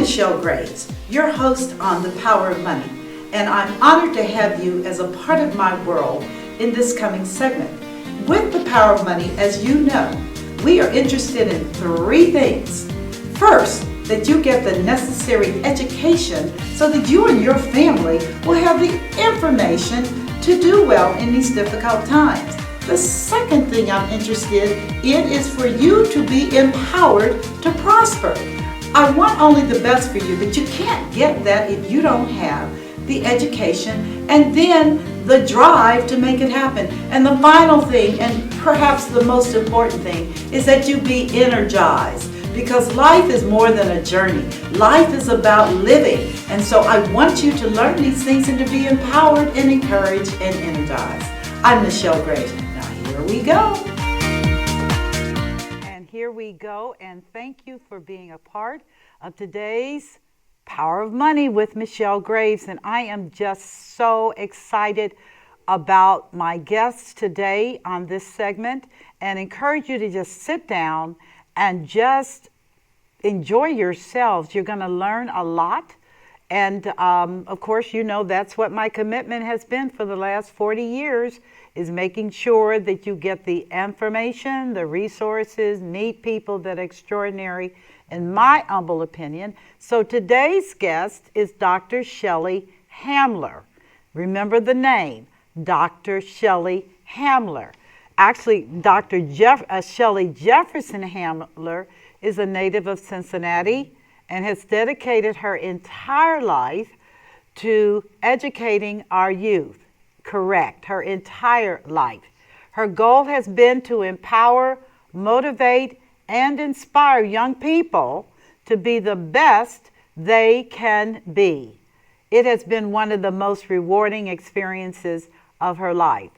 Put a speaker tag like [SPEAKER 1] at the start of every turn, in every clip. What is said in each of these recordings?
[SPEAKER 1] Michelle Graves, your host on The Power of Money, and I'm honored to have you as a part of my world in this coming segment. With The Power of Money, as you know, we are interested in three things. First, that you get the necessary education so that you and your family will have the information to do well in these difficult times. The second thing I'm interested in is for you to be empowered to prosper. I want only the best for you, but you can't get that if you don't have the education and then the drive to make it happen. And the final thing, and perhaps the most important thing, is that you be energized. Because life is more than a journey. Life is about living. And so I want you to learn these things and to be empowered and encouraged and energized. I'm Michelle Graves. Now here we go. And here we go. And thank you for being a part of today's Power of Money with Michelle Graves. And I am just so excited about my guests today on this segment and encourage you to just sit down and just enjoy yourselves. You're going to learn a lot. And of course, you know, that's what my commitment has been for the last 40 years, is making sure that you get the information, the resources, meet people that are extraordinary, in my humble opinion. So today's guest is Dr. Shelley Hamler. Remember the name, Dr. Shelley Hamler. Actually, Dr. Shelley Jefferson Homler is a native of Cincinnati and has dedicated her entire life to educating our youth. Correct, her entire life. Her goal has been to empower, motivate, and inspire young people to be the best they can be. It has been one of the most rewarding experiences of her life.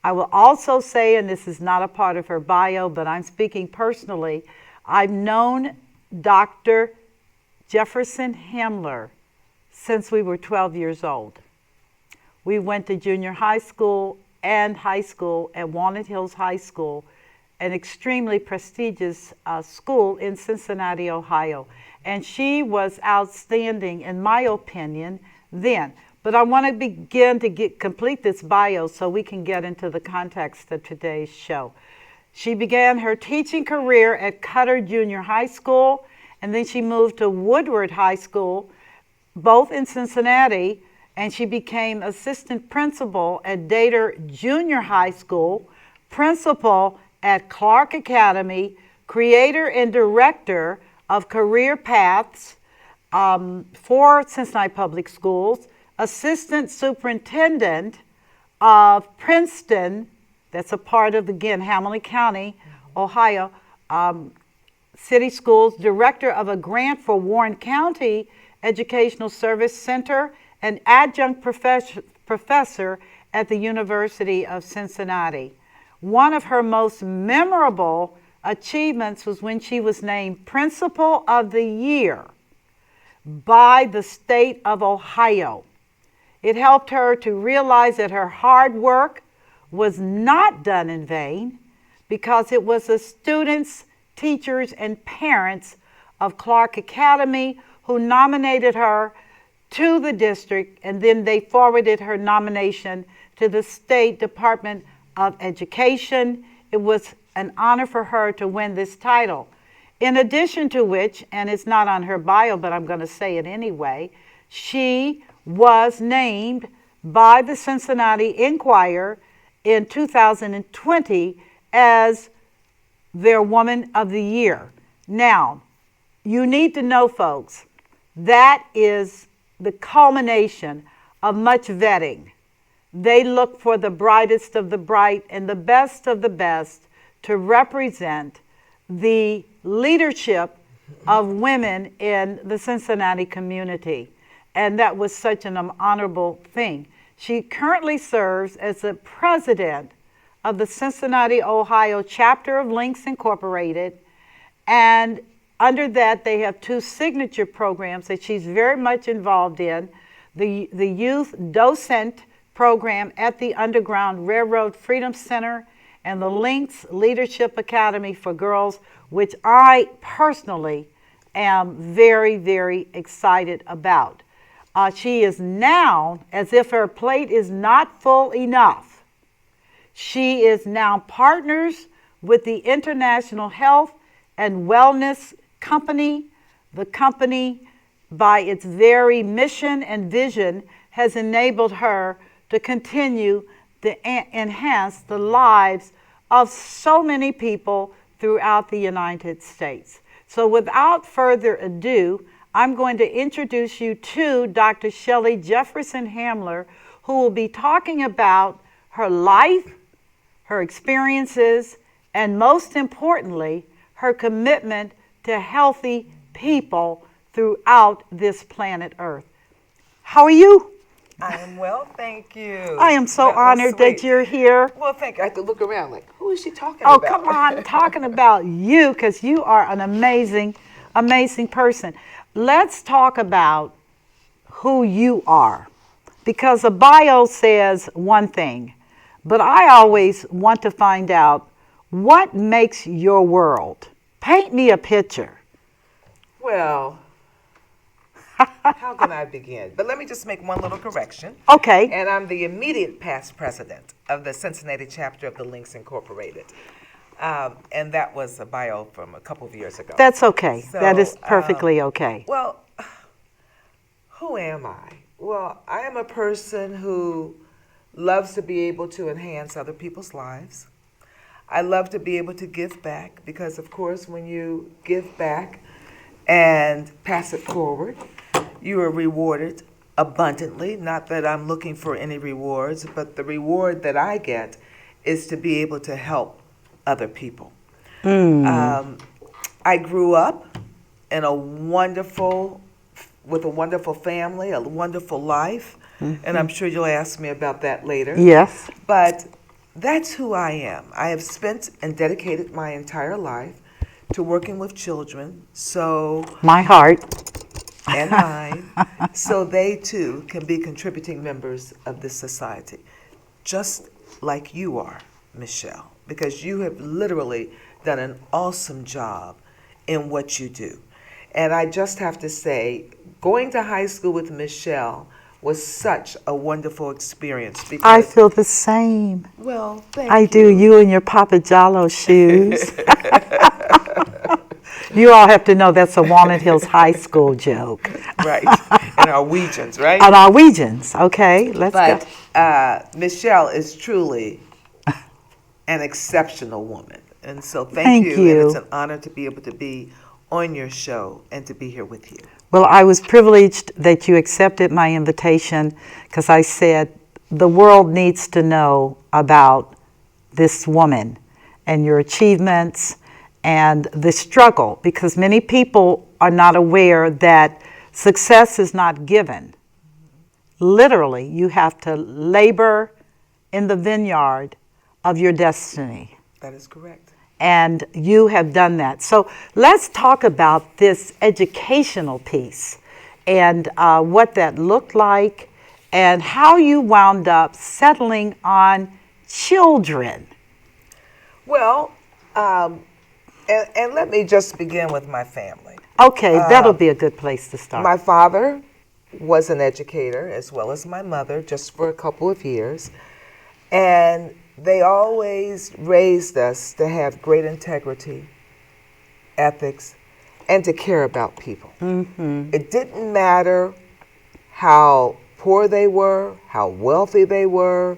[SPEAKER 1] I will also say, and this is not a part of her bio, but I'm speaking personally, I've known Dr. Jefferson Homler since we were 12 years old. We went to junior high school and high school at Walnut Hills High School, an extremely prestigious school in Cincinnati, Ohio. And she was outstanding, in my opinion, then. But I want to begin to complete this bio so we can get into the context of today's show. She began her teaching career at Cutter Junior High School, and then she moved to Woodward High School, both in Cincinnati, and she became assistant principal at Dater Junior High School, principal at Clark Academy, creator and director of Career Paths for Cincinnati Public Schools, assistant superintendent of Princeton, that's a part of, again, Hamilton County, Ohio, City Schools, director of a grant for Warren County Educational Service Center, and adjunct professor at the University of Cincinnati. One of her most memorable achievements was when she was named Principal of the Year by the state of Ohio. It helped her to realize that her hard work was not done in vain, because it was the students, teachers, and parents of Clark Academy who nominated her to the district, and then they forwarded her nomination to the State Department of Education. It was an honor for her to win this title. In addition to which, and it's not on her bio, but I'm going to say it anyway, she was named by the Cincinnati Enquirer in 2020 as their Woman of the Year. Now, you need to know, folks, that is the culmination of much vetting. They look for the brightest of the bright and the best of the best to represent the leadership of women in the Cincinnati community. And that was such an honorable thing. She currently serves as the president of the Cincinnati, Ohio chapter of Links Incorporated. And under that, they have two signature programs that she's very much involved in. The Youth Docent Program at the Underground Railroad Freedom Center and the Links Leadership Academy for Girls, which I personally am very, very excited about. She is now, as if her plate is not full enough, she is now partners with the International Health and Wellness Company. The company, by its very mission and vision, has enabled her to continue to enhance the lives of so many people throughout the United States. So without further ado, I'm going to introduce you to Dr. Shelley Jefferson Homler, who will be talking about her life, her experiences, and most importantly, her commitment to healthy people throughout this planet Earth. How are you?
[SPEAKER 2] I am well, thank you.
[SPEAKER 1] I am so honored that you're here.
[SPEAKER 2] Well, thank you. I have to look around like, who is she talking
[SPEAKER 1] Oh,
[SPEAKER 2] about?
[SPEAKER 1] come on, talking about you, because you are an amazing, amazing person. Let's talk about who you are, because a bio says one thing, but I always want to find out what makes your world. Paint me a picture.
[SPEAKER 2] Well, how can I begin? But let me just make one little correction.
[SPEAKER 1] Okay.
[SPEAKER 2] And I'm the immediate past president of the Cincinnati chapter of the Links Incorporated. And that was a bio from a couple of years ago.
[SPEAKER 1] That's okay.
[SPEAKER 2] So,
[SPEAKER 1] that is perfectly okay.
[SPEAKER 2] Well, who am I? Well, I am a person who loves to be able to enhance other people's lives. I love to be able to give back because, of course, when you give back and pass it forward, you are rewarded abundantly. Not that I'm looking for any rewards, but the reward that I get is to be able to help other people. I grew up in with a wonderful family, a wonderful life, and I'm sure you'll ask me about that later.
[SPEAKER 1] Yes.
[SPEAKER 2] But that's who I am. I have spent and dedicated my entire life to working with children, so
[SPEAKER 1] My heart.
[SPEAKER 2] and mine, so they too can be contributing members of this society, just like you are, Michelle, because you have literally done an awesome job in what you do. And I just have to say, going to high school with Michelle was such a wonderful experience. Because,
[SPEAKER 1] I feel the same.
[SPEAKER 2] well, thank
[SPEAKER 1] I
[SPEAKER 2] you.
[SPEAKER 1] do. You and your Papa Jalo shoes. You all have to know that's a Walnut Hills High School joke.
[SPEAKER 2] Right, and our Norwegians, right?
[SPEAKER 1] On Norwegians, okay? Let's go.
[SPEAKER 2] But Michelle is truly an exceptional woman. And so
[SPEAKER 1] Thank
[SPEAKER 2] thank you.
[SPEAKER 1] you.
[SPEAKER 2] And it's an honor to be able to be on your show and to be here with you.
[SPEAKER 1] Well, I was privileged that you accepted my invitation because I said the world needs to know about this woman and your achievements and the struggle, because many people are not aware that success is not given. Literally, you have to labor in the vineyard of your destiny.
[SPEAKER 2] That is correct.
[SPEAKER 1] And you have done that. So let's talk about this educational piece and what that looked like and how you wound up settling on children.
[SPEAKER 2] Well, and let me just begin with my family.
[SPEAKER 1] Okay, that'll be a good place to start.
[SPEAKER 2] My father was an educator as well as my mother, just for a couple of years. And they always raised us to have great integrity, ethics, and to care about people. It didn't matter how poor they were, how wealthy they were,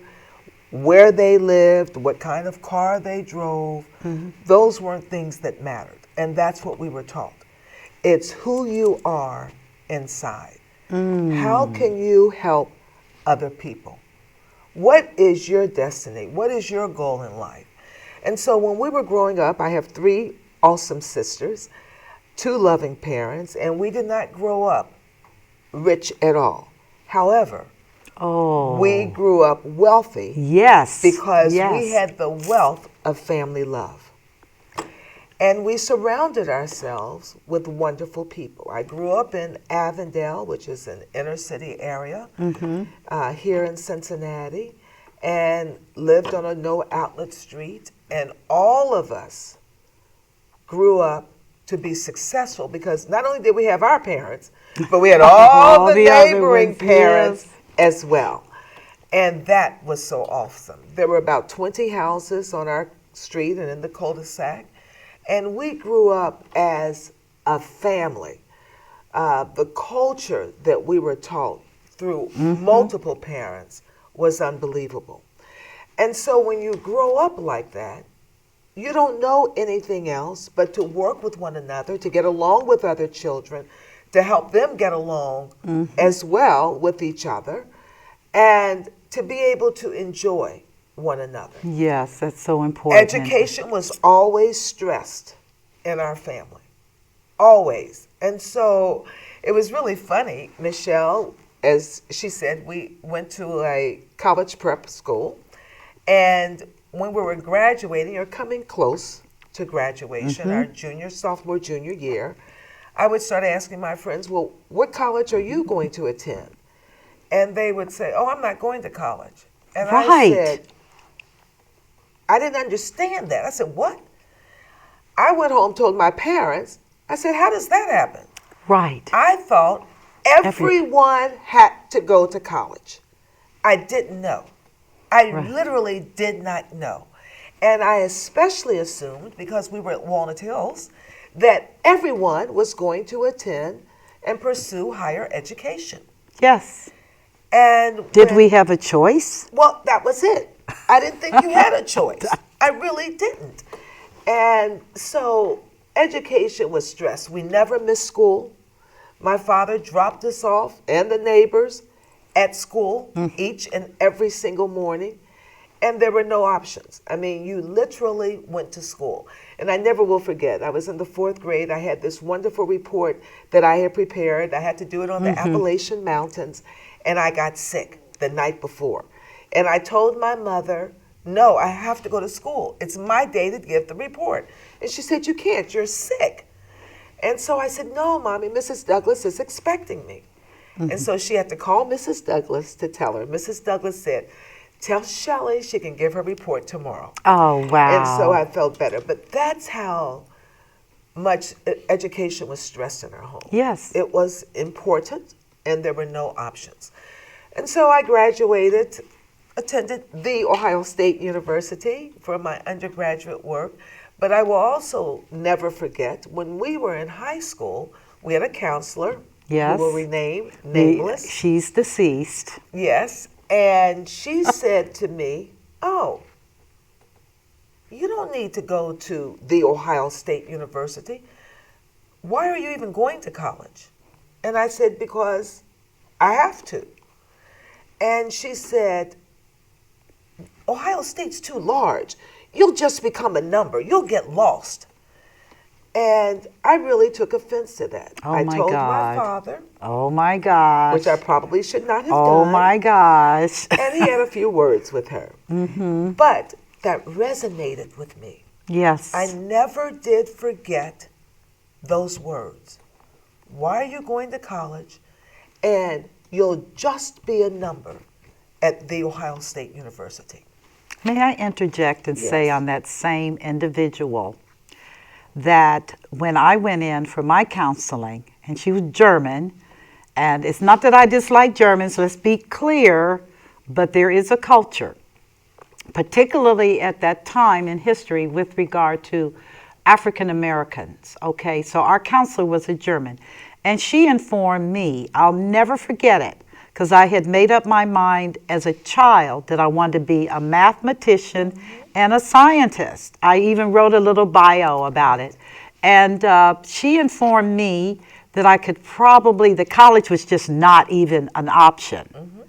[SPEAKER 2] where they lived, what kind of car they drove. Those weren't things that mattered. And that's what we were taught. It's who you are inside. How can you help other people? What is your destiny? What is your goal in life? And so when we were growing up, I have 3 awesome sisters, 2 loving parents, and we did not grow up rich at all. However, we grew up wealthy.
[SPEAKER 1] Yes.
[SPEAKER 2] Because
[SPEAKER 1] yes.
[SPEAKER 2] we had the wealth of family love. And we surrounded ourselves with wonderful people. I grew up in Avondale, which is an inner city area here in Cincinnati, and lived on a no outlet street. And all of us grew up to be successful, because not only did we have our parents, but we had all the
[SPEAKER 1] other
[SPEAKER 2] neighboring
[SPEAKER 1] ones,
[SPEAKER 2] parents
[SPEAKER 1] yes.
[SPEAKER 2] as well. And that was so awesome. There were about 20 houses on our street and in the cul-de-sac. And we grew up as a family. The culture that we were taught through multiple parents was unbelievable. And so when you grow up like that, you don't know anything else but to work with one another, to get along with other children, to help them get along as well with each other, and to be able to enjoy one another.
[SPEAKER 1] Yes, that's so important.
[SPEAKER 2] Education was always stressed in our family, always. And so it was really funny. Michelle, as she said, we went to a college prep school, and when we were graduating or coming close to graduation, our junior, sophomore, junior year, I would start asking my friends, well, what college are you going to attend? And they would say, oh, I'm not going to college. And I said, I didn't understand that. I said, what? I went home, told my parents. I said, how does that happen?
[SPEAKER 1] Right.
[SPEAKER 2] I thought everyone had to go to college. I didn't know. I literally did not know. And I especially assumed, because we were at Walnut Hills, that everyone was going to attend and pursue higher education.
[SPEAKER 1] Yes.
[SPEAKER 2] And
[SPEAKER 1] did we have a choice?
[SPEAKER 2] Well, that was it. I didn't think you had a choice. I really didn't. And so education was stressed. We never missed school. My father dropped us off and the neighbors at school each and every single morning. And there were no options. I mean, you literally went to school. And I never will forget, I was in the 4th grade. I had this wonderful report that I had prepared. I had to do it on the Appalachian Mountains. And I got sick the night before. And I told my mother, no, I have to go to school. It's my day to give the report. And she said, you can't, you're sick. And so I said, no, Mommy, Mrs. Douglas is expecting me. And so she had to call Mrs. Douglas to tell her. Mrs. Douglas said, tell Shelley she can give her report tomorrow.
[SPEAKER 1] Oh, wow.
[SPEAKER 2] And so I felt better. But that's how much education was stressed in our home.
[SPEAKER 1] Yes.
[SPEAKER 2] It was important, and there were no options. And so I graduated, attended the Ohio State University for my undergraduate work. But I will also never forget, when we were in high school, we had a counselor.
[SPEAKER 1] Yes.
[SPEAKER 2] Who will rename nameless.
[SPEAKER 1] She's deceased.
[SPEAKER 2] Yes. And she said to me, oh, you don't need to go to the Ohio State University. Why are you even going to college? And I said, because I have to. And she said, Ohio State's too large. You'll just become a number. You'll get lost. And I really took offense to that.
[SPEAKER 1] Oh,
[SPEAKER 2] I
[SPEAKER 1] my
[SPEAKER 2] told
[SPEAKER 1] God.
[SPEAKER 2] my father.
[SPEAKER 1] Oh, my gosh.
[SPEAKER 2] Which I probably should not have done.
[SPEAKER 1] Oh, my gosh.
[SPEAKER 2] And he had a few words with her. But that resonated with me.
[SPEAKER 1] Yes.
[SPEAKER 2] I never did forget those words. Why are you going to college? And you'll just be a number at the Ohio State University.
[SPEAKER 1] May I interject and say
[SPEAKER 2] Yes.
[SPEAKER 1] on that same individual that when I went in for my counseling, and she was German, and it's not that I dislike Germans, let's be clear, but there is a culture, particularly at that time in history with regard to African Americans, okay? So our counselor was a German, and she informed me, I'll never forget it, because I had made up my mind as a child that I wanted to be a mathematician and a scientist. I even wrote a little bio about it. And she informed me that I could probably, the college was just not even an option.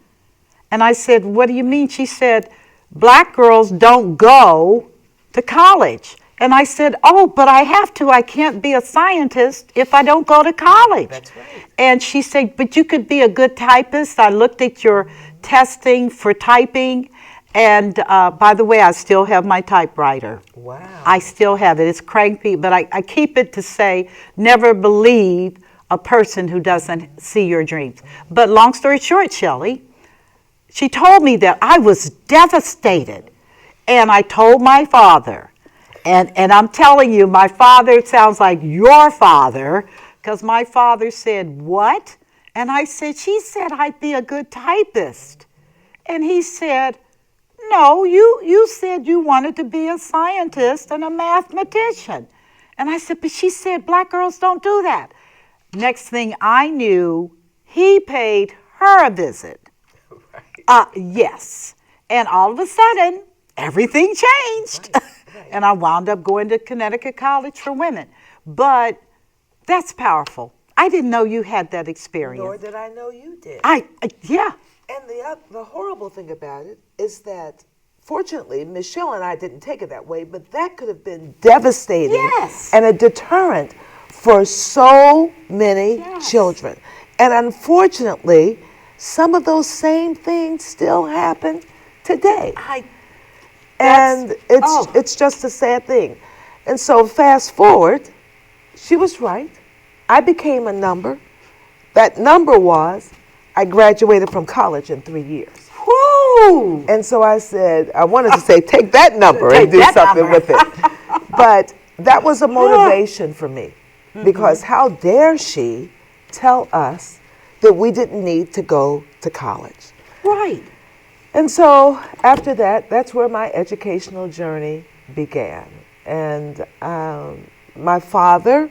[SPEAKER 1] And I said, what do you mean? She said, black girls don't go to college. And I said, oh, but I have to. I can't be a scientist if I don't go to college.
[SPEAKER 2] That's right.
[SPEAKER 1] And she said, but you could be a good typist. I looked at your testing for typing. And by the way, I still have my typewriter.
[SPEAKER 2] Wow.
[SPEAKER 1] I still have it. It's cranky, but I keep it to say, never believe a person who doesn't see your dreams. But long story short, Shelley, she told me that I was devastated. And I told my father. And I'm telling you, my father sounds like your father, because my father said, "What?" And I said, "She said I'd be a good typist." And he said, "No, you said you wanted to be a scientist and a mathematician." And I said, "But she said black girls don't do that." Next thing I knew, he paid her a visit. Yes. And all of a sudden, everything changed.
[SPEAKER 2] Right. Right.
[SPEAKER 1] And I wound up going to Connecticut College for Women. But that's powerful. I didn't know you had that experience.
[SPEAKER 2] Nor did I know you did.
[SPEAKER 1] Yeah.
[SPEAKER 2] And the horrible thing about it is that, fortunately, Michelle and I didn't take it that way, but that could have been devastating.
[SPEAKER 1] Yes.
[SPEAKER 2] And a deterrent for so many
[SPEAKER 1] Yes.
[SPEAKER 2] children. And unfortunately, some of those same things still happen today. And it's just a sad thing. And so fast forward, she was right. I became a number. That number was, I graduated from college in 3 years.
[SPEAKER 1] Woo!
[SPEAKER 2] And so I said, I wanted to say, take that number and do something with it. But that was a motivation for me, because how dare she tell us that we didn't need to go to college.
[SPEAKER 1] Right.
[SPEAKER 2] And so after that, that's where my educational journey began. And my father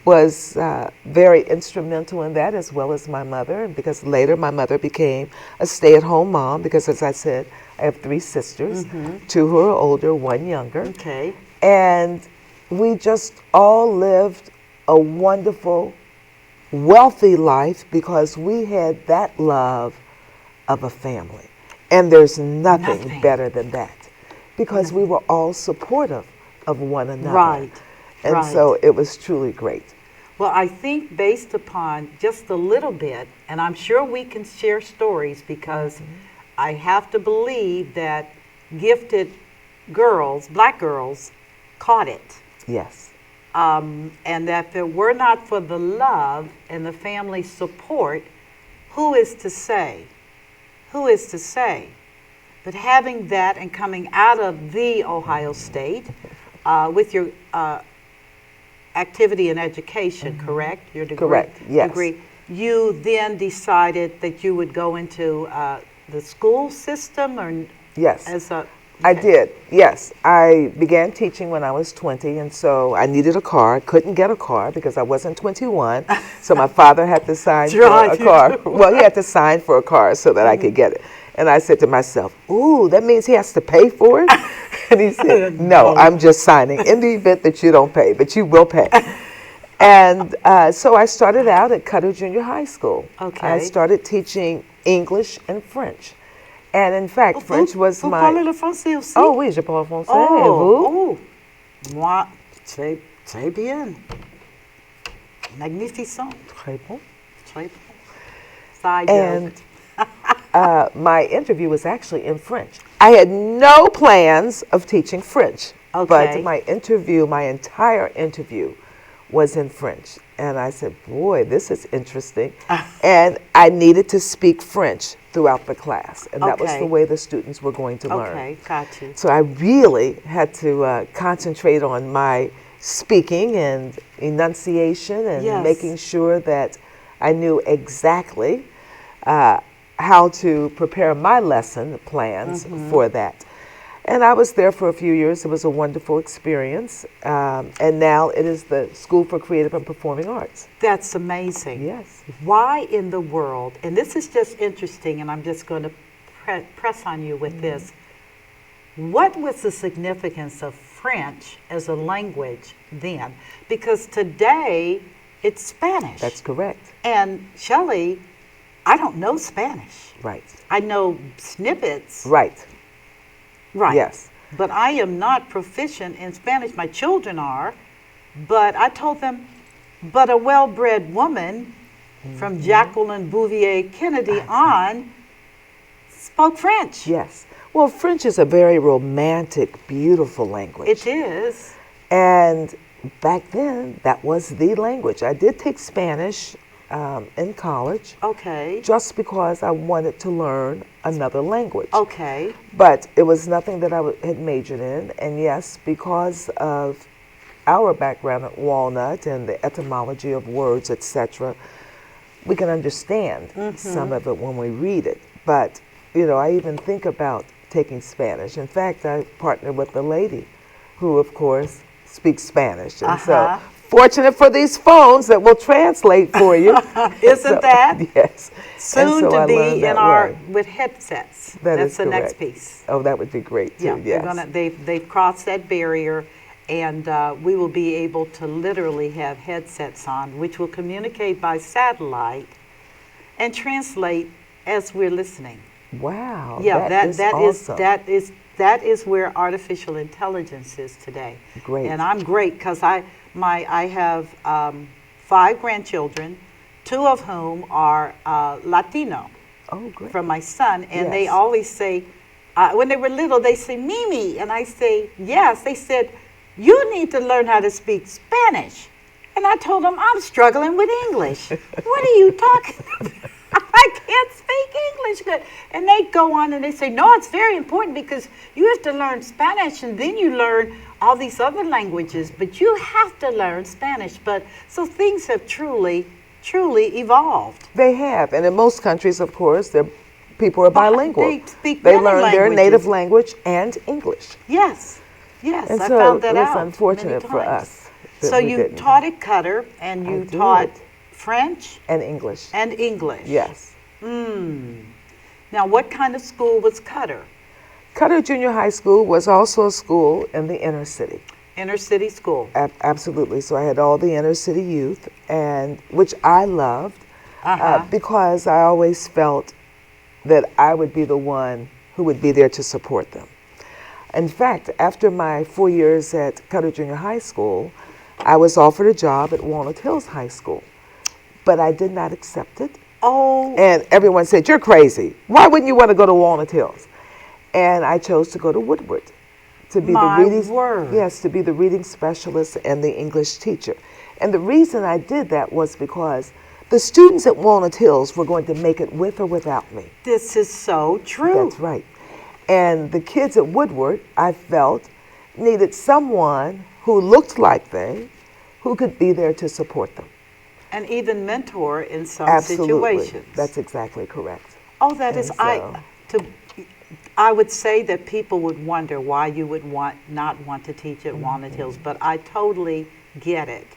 [SPEAKER 2] was very instrumental in that, as well as my mother, because later my mother became a stay-at-home mom, because as I said, I have 3 sisters, 2 who are older, 1 younger.
[SPEAKER 1] Okay.
[SPEAKER 2] And we just all lived a wonderful, wealthy life because we had that love of a family. And there's nothing better than that, because we were all supportive of one another.
[SPEAKER 1] Right.
[SPEAKER 2] And so it was truly great.
[SPEAKER 1] Well, I think based upon just a little bit, and I'm sure we can share stories, because I have to believe that gifted girls, black girls, caught it.
[SPEAKER 2] Yes.
[SPEAKER 1] And that if it were not for the love and the family support, who is to say? Who is to say? But having that and coming out of the Ohio State with your activity in education, correct? Your degree.
[SPEAKER 2] Correct, yes.
[SPEAKER 1] Degree. You then decided that you would go into the school system, or
[SPEAKER 2] Yes.
[SPEAKER 1] as a.
[SPEAKER 2] I did, yes. I began teaching when I was 20, and so I needed a car. I couldn't get a car because I wasn't 21, so my father had to sign for a car. Well, he had to sign for a car so that I could get it. And I said to myself, ooh, that means he has to pay for it? And he said, no, I'm just signing in the event that you don't pay, but you will pay. And so I started out at Cutter Junior High School.
[SPEAKER 1] Okay.
[SPEAKER 2] I started teaching English and French. And in fact, French was
[SPEAKER 1] vous
[SPEAKER 2] my...
[SPEAKER 1] parlez le français aussi?
[SPEAKER 2] Oh oui, je parle français. Et vous?
[SPEAKER 1] Moi, très bien. Magnificent.
[SPEAKER 2] Très bon.
[SPEAKER 1] Très bon. Side
[SPEAKER 2] And
[SPEAKER 1] joke.
[SPEAKER 2] my interview was actually in French. I had no plans of teaching French,
[SPEAKER 1] Okay.
[SPEAKER 2] but my entire interview was in French. And I said, boy, this is interesting. And I needed to speak French throughout the class. And that was
[SPEAKER 1] Okay.
[SPEAKER 2] the way the students were going to learn.
[SPEAKER 1] Okay, got you.
[SPEAKER 2] So I really had to concentrate on my speaking and enunciation and
[SPEAKER 1] Yes.
[SPEAKER 2] making sure that I knew exactly how to prepare my lesson plans for that. And I was there for a few years. It was a wonderful experience. And now it is the School for Creative and Performing Arts.
[SPEAKER 1] That's amazing.
[SPEAKER 2] Yes.
[SPEAKER 1] Why in the world, and this is just interesting, and I'm just going to press on you with this. What was the significance of French as a language then? Because today it's Spanish.
[SPEAKER 2] That's correct.
[SPEAKER 1] And Shelley, I don't know Spanish.
[SPEAKER 2] Right.
[SPEAKER 1] I know snippets.
[SPEAKER 2] Right.
[SPEAKER 1] Right.
[SPEAKER 2] Yes.
[SPEAKER 1] But I am not proficient in Spanish. My children are. But I told them, but a well-bred woman from Jacqueline Bouvier Kennedy on spoke French.
[SPEAKER 2] Yes. Well, French is a very romantic, beautiful language.
[SPEAKER 1] It is.
[SPEAKER 2] And back then, that was the language. I did take Spanish in college.
[SPEAKER 1] Okay.
[SPEAKER 2] Just because I wanted to learn another language.
[SPEAKER 1] Okay.
[SPEAKER 2] But it was nothing that I had majored in. And yes, because of our background at Walnut and the etymology of words, etc., we can understand some of it when we read it. But, you know, I even think about taking Spanish. In fact, I partnered with a lady who, of course, speaks Spanish. And so, fortunate for these phones that will translate for you.
[SPEAKER 1] Isn't that?
[SPEAKER 2] Yes.
[SPEAKER 1] Soon
[SPEAKER 2] so
[SPEAKER 1] to
[SPEAKER 2] I
[SPEAKER 1] be
[SPEAKER 2] learned
[SPEAKER 1] in
[SPEAKER 2] that
[SPEAKER 1] our,
[SPEAKER 2] way.
[SPEAKER 1] with headsets.
[SPEAKER 2] That
[SPEAKER 1] That's
[SPEAKER 2] is
[SPEAKER 1] the next
[SPEAKER 2] correct.
[SPEAKER 1] piece.
[SPEAKER 2] Oh, that would be great too,
[SPEAKER 1] Yeah,
[SPEAKER 2] yes.
[SPEAKER 1] they've crossed that barrier, and we will be able to literally have headsets on, which will communicate by satellite and translate as we're listening.
[SPEAKER 2] Wow,
[SPEAKER 1] Yeah,
[SPEAKER 2] that is awesome.
[SPEAKER 1] That is where artificial intelligence is today.
[SPEAKER 2] Great.
[SPEAKER 1] And I'm great because I have 5 grandchildren, 2 of whom are Latino.
[SPEAKER 2] Oh, great.
[SPEAKER 1] From my son, and they
[SPEAKER 2] Yes.
[SPEAKER 1] always say, when they were little, they say Mimi, and I say yes. They said, you need to learn how to speak Spanish, and I told them I'm struggling with English. What are you talking about? I can't speak English good. And they go on and they say, no, it's very important because you have to learn Spanish and then you learn all these other languages, but you have to learn Spanish. But so things have truly evolved.
[SPEAKER 2] They have, and in most countries, of course, people are bilingual.
[SPEAKER 1] They speak
[SPEAKER 2] They
[SPEAKER 1] many
[SPEAKER 2] learn their
[SPEAKER 1] languages.
[SPEAKER 2] native language and English.
[SPEAKER 1] Yes,
[SPEAKER 2] And
[SPEAKER 1] I
[SPEAKER 2] so
[SPEAKER 1] found that
[SPEAKER 2] it was
[SPEAKER 1] out
[SPEAKER 2] unfortunate
[SPEAKER 1] many
[SPEAKER 2] for
[SPEAKER 1] times.
[SPEAKER 2] us. that
[SPEAKER 1] So
[SPEAKER 2] we
[SPEAKER 1] you
[SPEAKER 2] didn't.
[SPEAKER 1] taught at Cutter, and you
[SPEAKER 2] did.
[SPEAKER 1] taught French
[SPEAKER 2] And English.
[SPEAKER 1] and English.
[SPEAKER 2] Yes.
[SPEAKER 1] Now, what kind of school was Cutter?
[SPEAKER 2] Cutter Junior High School was also a school in the inner city.
[SPEAKER 1] Inner city school.
[SPEAKER 2] Absolutely. So I had all the inner city youth, and which I loved because I always felt that I would be the one who would be there to support them. In fact, after my 4 years at Cutter Junior High School, I was offered a job at Walnut Hills High School, but I did not accept it.
[SPEAKER 1] Oh.
[SPEAKER 2] And everyone said, you're crazy. Why wouldn't you want to go to Walnut Hills? And I chose to go to Woodward to be
[SPEAKER 1] My
[SPEAKER 2] the reading
[SPEAKER 1] word.
[SPEAKER 2] Yes, to be the reading specialist and the English teacher. And the reason I did that was because the students at Walnut Hills were going to make it with or without me.
[SPEAKER 1] This is so true.
[SPEAKER 2] That's right. And the kids at Woodward, I felt, needed someone who looked like they, who could be there to support them.
[SPEAKER 1] And even mentor in some
[SPEAKER 2] Absolutely.
[SPEAKER 1] situations.
[SPEAKER 2] That's exactly correct.
[SPEAKER 1] Oh, that is,
[SPEAKER 2] And
[SPEAKER 1] I would say that people would wonder why you would not want to teach at Walnut Hills, but I totally get it.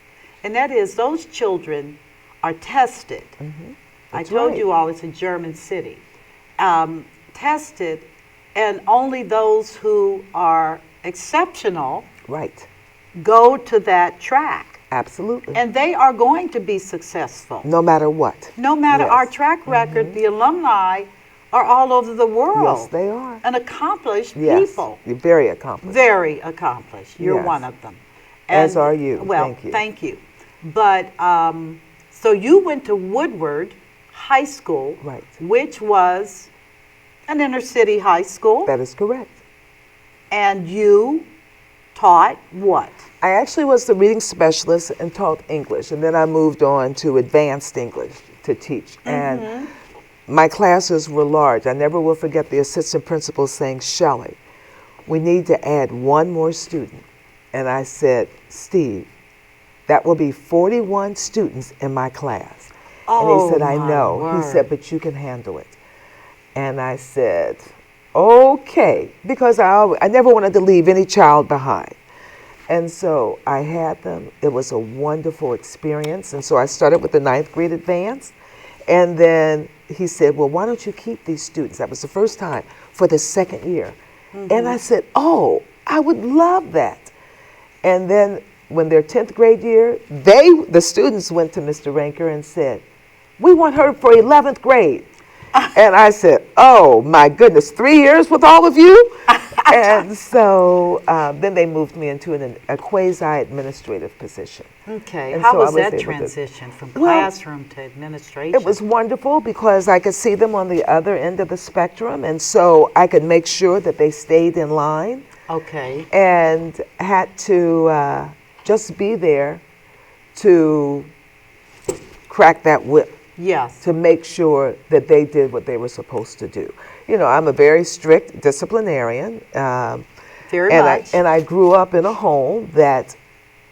[SPEAKER 1] And that is, those children are tested. I told you all it's a German city. Tested, and only those who are exceptional
[SPEAKER 2] Right.
[SPEAKER 1] go to that track.
[SPEAKER 2] Absolutely.
[SPEAKER 1] And they are going to be successful.
[SPEAKER 2] No matter what.
[SPEAKER 1] No matter
[SPEAKER 2] Yes.
[SPEAKER 1] our track record, the alumni are all over the world.
[SPEAKER 2] Yes, they are.
[SPEAKER 1] And accomplished
[SPEAKER 2] Yes.
[SPEAKER 1] people.
[SPEAKER 2] You're very accomplished.
[SPEAKER 1] Very accomplished. You're
[SPEAKER 2] Yes.
[SPEAKER 1] one of them.
[SPEAKER 2] As are you.
[SPEAKER 1] Well,
[SPEAKER 2] Thank you.
[SPEAKER 1] Thank you. But so you went to Woodward High School,
[SPEAKER 2] Right.
[SPEAKER 1] which was an inner city high school,
[SPEAKER 2] That is correct.
[SPEAKER 1] and you taught what?
[SPEAKER 2] I actually was the reading specialist and taught English, and then I moved on to advanced English to teach. And my classes were large. I never will forget the assistant principal saying, Shelley, we need to add one more student. And I said, Steve, that will be 41 students in my class. And he said, I
[SPEAKER 1] my
[SPEAKER 2] know.
[SPEAKER 1] word.
[SPEAKER 2] He said, but you can handle it. And I said, okay, because I never wanted to leave any child behind. And so I had them. It was a wonderful experience. And so I started with the 9th grade advance. And then he said, well, why don't you keep these students? That was the first time for the second year. And I said, oh, I would love that. And then when their 10th grade year, the students went to Mr. Ranker and said, we want her for 11th grade. And I said, oh my goodness, 3 years with all of you? And so then they moved me into a quasi-administrative position.
[SPEAKER 1] Okay.
[SPEAKER 2] And
[SPEAKER 1] How
[SPEAKER 2] so I
[SPEAKER 1] was
[SPEAKER 2] was
[SPEAKER 1] that
[SPEAKER 2] able to-
[SPEAKER 1] transition from
[SPEAKER 2] Well,
[SPEAKER 1] classroom to administration?
[SPEAKER 2] It was wonderful because I could see them on the other end of the spectrum, and so I could make sure that they stayed in line.
[SPEAKER 1] Okay.
[SPEAKER 2] And had to just be there to crack that whip
[SPEAKER 1] Yes.
[SPEAKER 2] to make sure that they did what they were supposed to do. You know, I'm a very strict disciplinarian.
[SPEAKER 1] Very
[SPEAKER 2] and
[SPEAKER 1] much.
[SPEAKER 2] I grew up in a home that,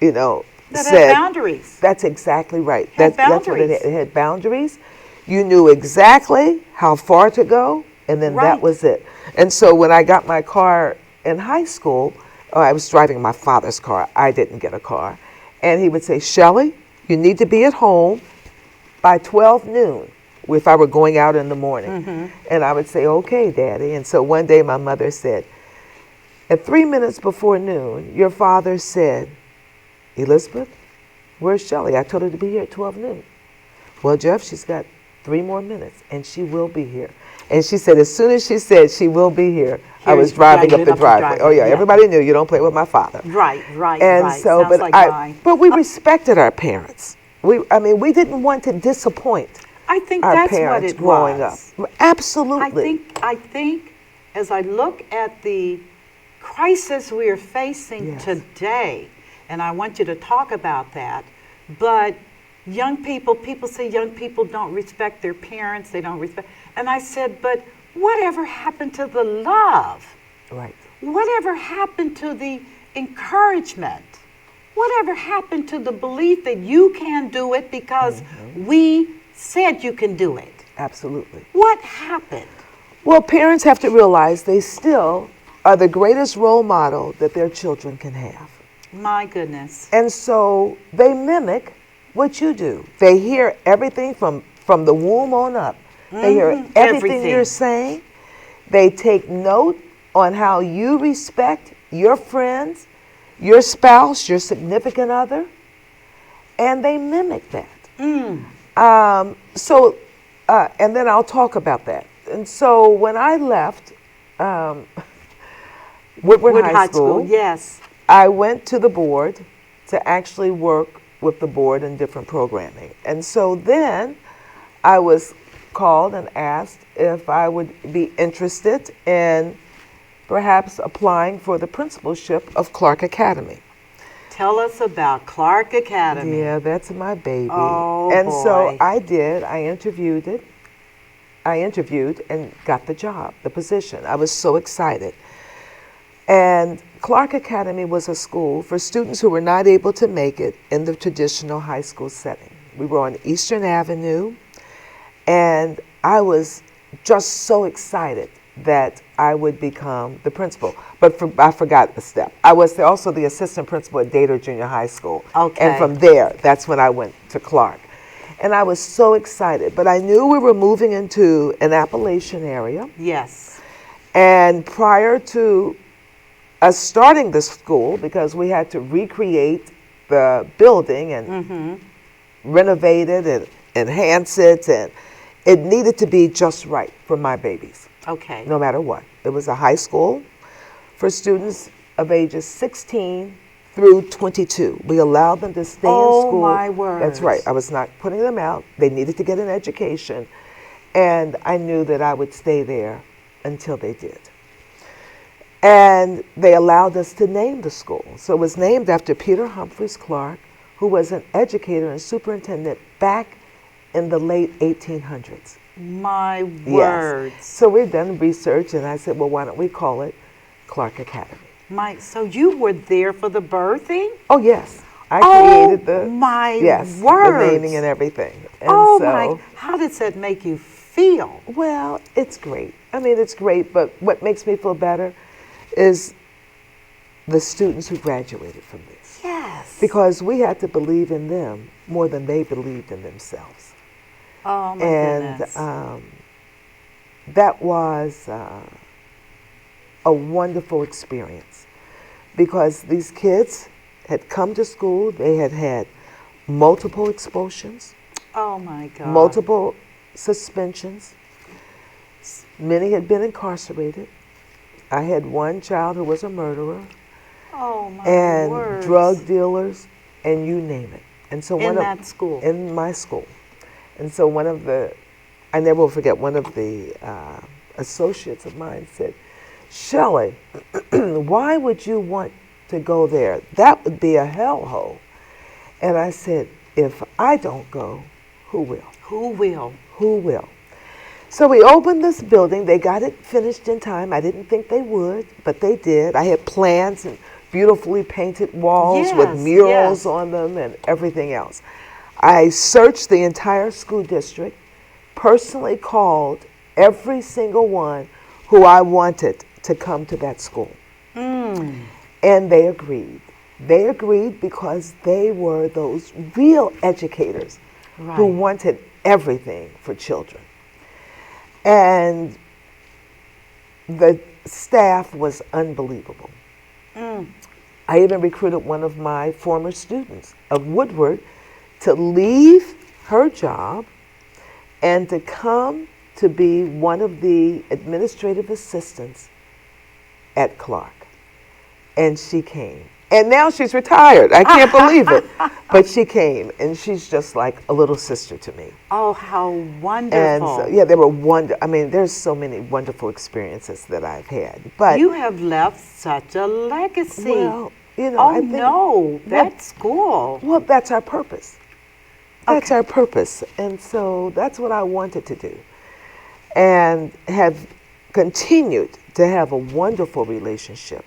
[SPEAKER 2] you know,
[SPEAKER 1] That
[SPEAKER 2] said,
[SPEAKER 1] had boundaries.
[SPEAKER 2] That's exactly right.
[SPEAKER 1] Had
[SPEAKER 2] That's what
[SPEAKER 1] boundaries.
[SPEAKER 2] it had boundaries. You knew exactly how far to go, and then
[SPEAKER 1] Right.
[SPEAKER 2] that was it. And so when I got my car in high school, I was driving my father's car. I didn't get a car. And he would say, Shelley, you need to be at home by 12 noon if I were going out in the morning. And I would say, okay, Daddy. And so one day my mother said, at 3 minutes before noon, your father said, Elizabeth, where's Shelley? I told her to be here at 12 noon. Well, Jeff, she's got 3 more minutes, and she will be here. And she said, as soon as she said she will be here, I was driving up the driveway. Oh, yeah, everybody knew you don't play with my father.
[SPEAKER 1] Right, right,
[SPEAKER 2] And
[SPEAKER 1] right.
[SPEAKER 2] so,
[SPEAKER 1] Sounds like mine.
[SPEAKER 2] but we respected our parents. I mean, we didn't want to disappoint
[SPEAKER 1] I think
[SPEAKER 2] our
[SPEAKER 1] that's what
[SPEAKER 2] parents
[SPEAKER 1] it
[SPEAKER 2] growing
[SPEAKER 1] was.
[SPEAKER 2] up. Absolutely.
[SPEAKER 1] I think as I look at the crisis we are facing
[SPEAKER 2] Yes.
[SPEAKER 1] today, and I want you to talk about that, but young people say young people don't respect their parents, they don't respect, and I said, but whatever happened to the love?
[SPEAKER 2] Right.
[SPEAKER 1] Whatever happened to the encouragement? Whatever happened to the belief that you can do it because we said you can do it?
[SPEAKER 2] Absolutely.
[SPEAKER 1] What happened?
[SPEAKER 2] Well, parents have to realize they still are the greatest role model that their children can have.
[SPEAKER 1] My goodness.
[SPEAKER 2] And so they mimic what you do. They hear everything from the womb on up. They hear everything you're saying. They take note on how you respect your friends, your spouse, your significant other, and they mimic that. And then I'll talk about that. And so when I left Woodward High School,
[SPEAKER 1] yes.
[SPEAKER 2] I went to the board to actually work with the board in different programming. And so then I was called and asked if I would be interested in perhaps applying for the principalship of Clark Academy.
[SPEAKER 1] Tell us about Clark Academy.
[SPEAKER 2] Yeah, that's my baby.
[SPEAKER 1] Oh,
[SPEAKER 2] and
[SPEAKER 1] boy.
[SPEAKER 2] so I did. I interviewed and got the job, the position. I was so excited. And Clark Academy was a school for students who were not able to make it in the traditional high school setting. We were on Eastern Avenue, and I was just so excited that I would become the principal. But I forgot a step. I was also the assistant principal at Dater Junior High School.
[SPEAKER 1] Okay.
[SPEAKER 2] And from there, that's when I went to Clark. And I was so excited. But I knew we were moving into an Appalachian area.
[SPEAKER 1] Yes.
[SPEAKER 2] And prior to us starting the school, because we had to recreate the building and renovate it and enhance it, and it needed to be just right for my babies.
[SPEAKER 1] Okay.
[SPEAKER 2] No matter what. It was a high school for students of ages 16 through 22. We allowed them to stay in school.
[SPEAKER 1] Oh, my word.
[SPEAKER 2] That's right. I was not putting them out. They needed to get an education. And I knew that I would stay there until they did. And they allowed us to name the school. So it was named after Peter Humphreys Clark, who was an educator and superintendent back in the late 1800s.
[SPEAKER 1] My words.
[SPEAKER 2] Yes. So we've done research, and I said, well, why don't we call it Clark Academy?
[SPEAKER 1] So you were there for the birthing?
[SPEAKER 2] Oh, yes. I created the naming and everything. And
[SPEAKER 1] how does that make you feel?
[SPEAKER 2] Well, it's great. I mean, it's great, but what makes me feel better is the students who graduated from this.
[SPEAKER 1] Yes.
[SPEAKER 2] Because we had to believe in them more than they believed in themselves.
[SPEAKER 1] Oh, my goodness.
[SPEAKER 2] That was a wonderful experience because these kids had come to school, they had had multiple expulsions.
[SPEAKER 1] Oh, my God.
[SPEAKER 2] Multiple suspensions. Many had been incarcerated. I had one child who was a murderer.
[SPEAKER 1] Oh, my
[SPEAKER 2] and
[SPEAKER 1] words.
[SPEAKER 2] Drug dealers, and you name it. And so
[SPEAKER 1] in that school?
[SPEAKER 2] In my school. And so I never will forget, one of the associates of mine said, Shelley, why would you want to go there? That would be a hellhole. And I said, if I don't go, Who will?
[SPEAKER 1] Who will?
[SPEAKER 2] Who will? So we opened this building. They got it finished in time. I didn't think they would, but they did. I had plans and beautifully painted walls with
[SPEAKER 1] Yes,
[SPEAKER 2] murals
[SPEAKER 1] yes.
[SPEAKER 2] on them and everything else. I searched the entire school district, personally called every single one who I wanted to come to that school. And they agreed. They agreed because they were those real educators who
[SPEAKER 1] Right.
[SPEAKER 2] wanted everything for children. And the staff was unbelievable. I even recruited one of my former students of Woodward to leave her job and to come to be one of the administrative assistants at Clark. And she came. And now she's retired. I can't believe it. But she came, and she's just like a little sister to me.
[SPEAKER 1] Oh, how wonderful.
[SPEAKER 2] And so, yeah, there were I mean, there's so many wonderful experiences that I've had. But
[SPEAKER 1] You have left such a legacy.
[SPEAKER 2] well, you know,
[SPEAKER 1] Oh,
[SPEAKER 2] I think,
[SPEAKER 1] no, that school.
[SPEAKER 2] well, that's our purpose. That's our purpose. And so that's what I wanted to do. And have continued to have a wonderful relationship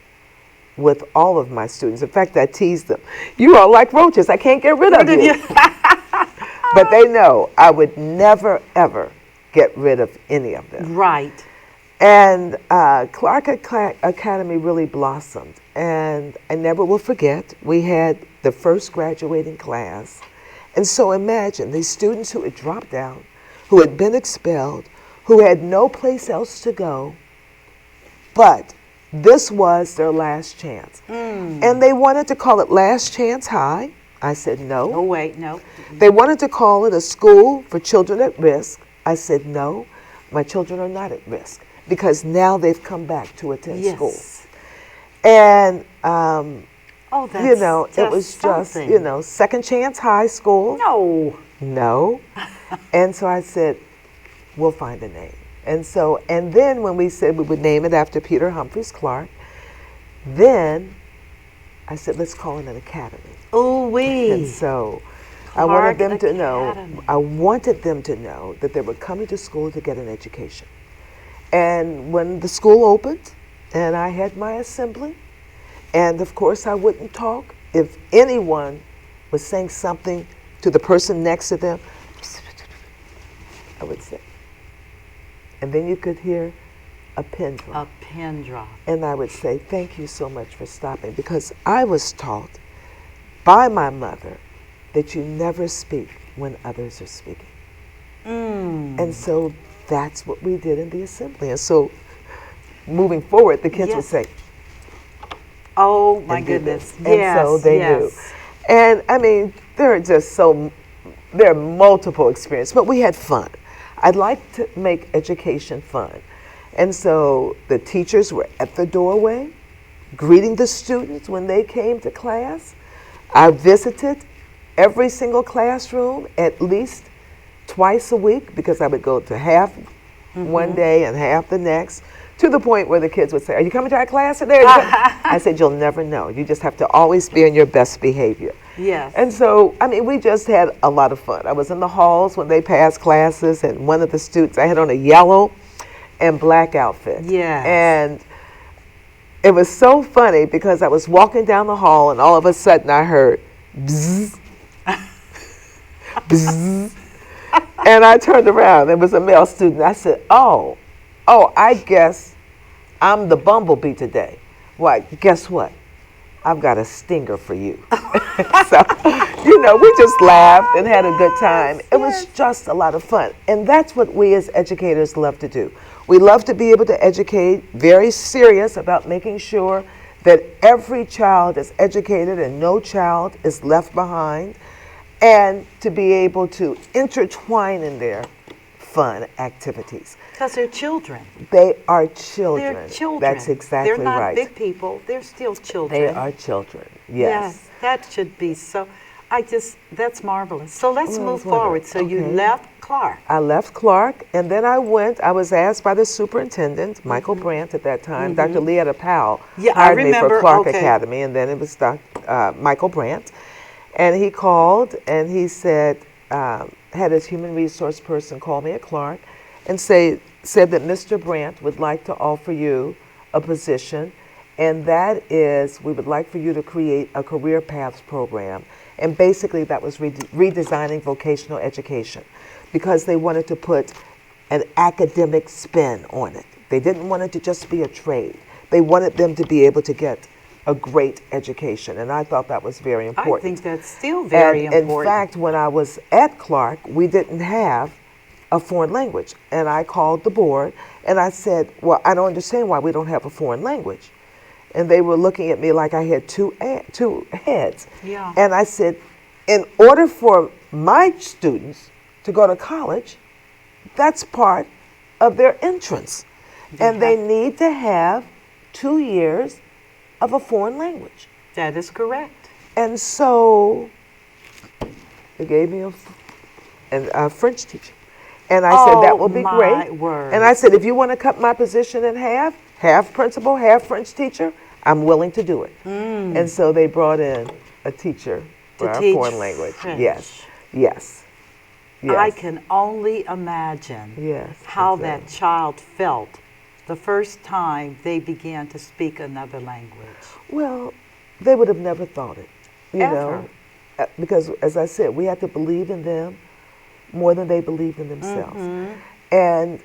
[SPEAKER 2] with all of my students. In fact, I tease them. You are like roaches. I can't get rid of you. But they know I would never, ever get rid of any of them.
[SPEAKER 1] Right.
[SPEAKER 2] And Clark Academy really blossomed. And I never will forget, we had the first graduating class. And so imagine these students who had dropped out, who had been expelled, who had no place else to go, but this was their last chance. And they wanted to call it Last Chance High. I said no.
[SPEAKER 1] Oh, wait, no.
[SPEAKER 2] They wanted to call it a school for children at risk. I said no, my children are not at risk because now they've come back to attend school.
[SPEAKER 1] Yes.
[SPEAKER 2] And,
[SPEAKER 1] Oh, that's
[SPEAKER 2] you know, it was just,
[SPEAKER 1] something.
[SPEAKER 2] you know, Second Chance High School.
[SPEAKER 1] No.
[SPEAKER 2] No. And so I said, we'll find a name. And so, and then when we said we would name it after Peter Humphreys Clark, then I said, let's call it an academy.
[SPEAKER 1] Oh, we.
[SPEAKER 2] And so I wanted them to know,
[SPEAKER 1] Academy.
[SPEAKER 2] I wanted them to know that they were coming to school to get an education. And when the school opened and I had my assembly, and of course I wouldn't talk, if anyone was saying something to the person next to them, I would say. And then you could hear a pin drop.
[SPEAKER 1] A pin drop.
[SPEAKER 2] And I would say, thank you so much for stopping, because I was taught by my mother that you never speak when others are speaking. And so that's what we did in the assembly. And so moving forward, the kids would
[SPEAKER 1] Yes.
[SPEAKER 2] say,
[SPEAKER 1] Oh, my
[SPEAKER 2] and do
[SPEAKER 1] goodness.
[SPEAKER 2] this. And so they
[SPEAKER 1] yes.
[SPEAKER 2] knew. And I mean, there are multiple experiences, but we had fun. I'd like to make education fun. And so the teachers were at the doorway, greeting the students when they came to class. I visited every single classroom at least twice a week, because I would go to half one day and half the next, to the point where the kids would say, are you coming to our class today? I said, you'll never know. You just have to always be on your best behavior.
[SPEAKER 1] Yes.
[SPEAKER 2] And so, I mean, we just had a lot of fun. I was in the halls when they passed classes, and one of the students, I had on a yellow and black outfit.
[SPEAKER 1] Yes.
[SPEAKER 2] And it was so funny because I was walking down the hall, and all of a sudden I heard bzzz, bzzz. And I turned around. There was a male student. I said, oh, I guess I'm the bumblebee today. Well, guess what? I've got a stinger for you. So, you know, we just laughed and had a good time. It was just a lot of fun. And that's what we as educators love to do. We love to be able to educate, very serious about making sure that every child is educated and no child is left behind, and to be able to intertwine in there fun activities.
[SPEAKER 1] Because they're children.
[SPEAKER 2] They are children.
[SPEAKER 1] They're children.
[SPEAKER 2] That's exactly
[SPEAKER 1] They're not
[SPEAKER 2] right.
[SPEAKER 1] big people. They're still children.
[SPEAKER 2] They are children. Yes.
[SPEAKER 1] That should be so. That's marvelous. So let's
[SPEAKER 2] Well,
[SPEAKER 1] move
[SPEAKER 2] wonderful.
[SPEAKER 1] forward. So you
[SPEAKER 2] Okay.
[SPEAKER 1] left Clark.
[SPEAKER 2] I left Clark, and then I was asked by the superintendent, Michael Brandt at that time. Dr. Leetta Powell
[SPEAKER 1] Yeah, I
[SPEAKER 2] hired me for
[SPEAKER 1] remember.
[SPEAKER 2] Clark
[SPEAKER 1] Okay.
[SPEAKER 2] Academy, and then it was Michael Brandt. And he called and he said, had his human resource person call me at Clark and said that Mr. Brandt would like to offer you a position, and that is, we would like for you to create a career paths program. And basically that was redesigning vocational education, because they wanted to put an academic spin on it. They didn't want it to just be a trade. They wanted them to be able to get a great education, and I thought that was very important.
[SPEAKER 1] I think that's still very important.
[SPEAKER 2] In fact, when I was at Clark, we didn't have a foreign language, and I called the board and I said, well, I don't understand why we don't have a foreign language. And they were looking at me like I had two heads.
[SPEAKER 1] Yeah.
[SPEAKER 2] And I said, in order for my students to go to college, that's part of their entrance. And they need to have 2 years of a foreign language.
[SPEAKER 1] That is correct.
[SPEAKER 2] And so they gave me a French teacher. And I said, that will be great.
[SPEAKER 1] Word.
[SPEAKER 2] And I said, if you want to cut my position in half principal, half French teacher, I'm willing to do it. And so they brought in a teacher for our foreign language.
[SPEAKER 1] French.
[SPEAKER 2] Yes.
[SPEAKER 1] I can only imagine how that child felt the first time they began to speak another language.
[SPEAKER 2] Well, they would have never thought it, you know, because as I said, we had to believe in them more than they believed in themselves. And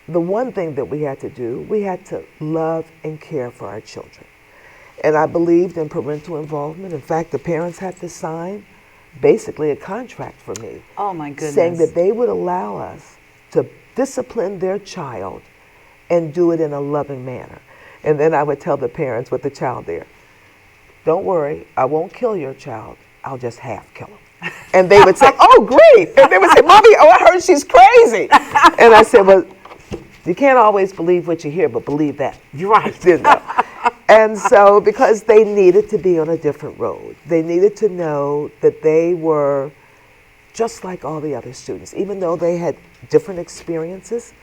[SPEAKER 2] the one thing that we had to do, we had to love and care for our children. And I believed in parental involvement. In fact, the parents had to sign basically a contract for me.
[SPEAKER 1] Oh my goodness.
[SPEAKER 2] Saying that they would allow us to discipline their child and do it in a loving manner. And then I would tell the parents with the child there, don't worry, I won't kill your child, I'll just half kill him. And they would say, oh, great. And they would say, Mommy, oh, I heard she's crazy. And I said, well, you can't always believe what you hear, but believe that.
[SPEAKER 1] You're right.
[SPEAKER 2] You know? And so, because they needed to be on a different road, they needed to know that they were just like all the other students. Even though they had different experiences,